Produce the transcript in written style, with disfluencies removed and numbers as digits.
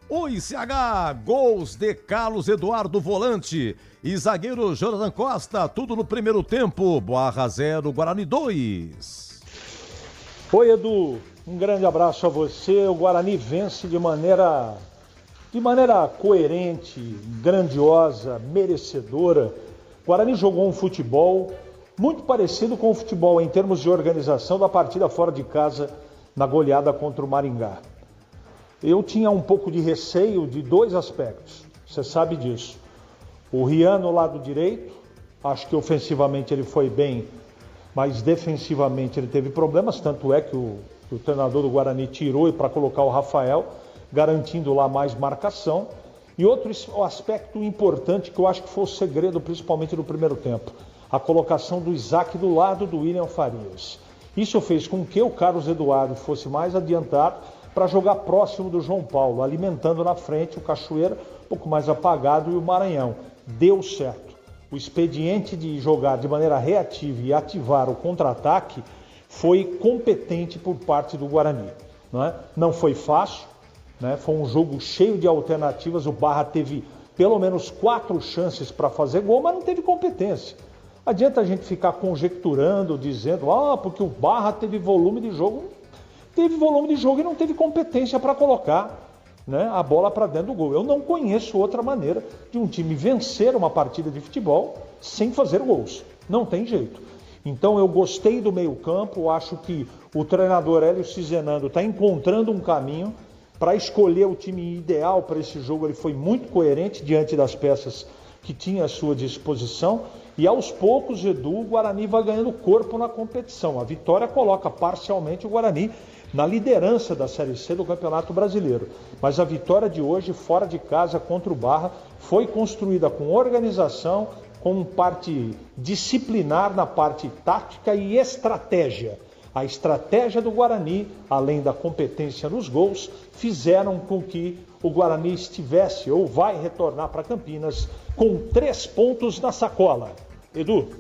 Oi, CH, gols de Carlos Eduardo Volante e zagueiro Jonathan Costa, tudo no primeiro tempo, Barra 0, Guarani 2. Oi, Edu, um grande abraço a você. O Guarani vence de maneira coerente, grandiosa, merecedora. O Guarani jogou um futebol muito parecido com o futebol em termos de organização da partida fora de casa na goleada contra o Maringá. Eu tinha um pouco de receio de dois aspectos, você sabe disso. O Rian no lado direito, acho que ofensivamente ele foi bem, mas defensivamente ele teve problemas, tanto é que o treinador do Guarani tirou para colocar o Rafael, garantindo lá mais marcação. E outro aspecto importante que eu acho que foi o segredo, principalmente no primeiro tempo, a colocação do Isaac do lado do William Farias. Isso fez com que o Carlos Eduardo fosse mais adiantado para jogar próximo do João Paulo, alimentando na frente o Cachoeira, um pouco mais apagado, e o Maranhão. Deu certo. O expediente de jogar de maneira reativa e ativar o contra-ataque foi competente por parte do Guarani. Não foi fácil, né? Foi um jogo cheio de alternativas. O Barra teve pelo menos 4 chances para fazer gol, mas não teve competência. Adianta a gente ficar conjecturando, dizendo, porque o Barra teve volume de jogo. Teve volume de jogo e não teve competência para colocar, né, a bola para dentro do gol. Eu não conheço outra maneira de um time vencer uma partida de futebol sem fazer gols. Não tem jeito. Então eu gostei do meio-campo, acho que o treinador Hélio Cizenando está encontrando um caminho para escolher o time ideal para esse jogo. Ele foi muito coerente diante das peças que tinha à sua disposição. E aos poucos, Edu, o Guarani vai ganhando corpo na competição. A vitória coloca parcialmente o Guarani na liderança da Série C do Campeonato Brasileiro. Mas a vitória de hoje, fora de casa, contra o Barra, foi construída com organização, com parte disciplinar na parte tática e estratégia. A estratégia do Guarani, além da competência nos gols, fizeram com que o Guarani estivesse ou vai retornar para Campinas com 3 pontos na sacola. Edu.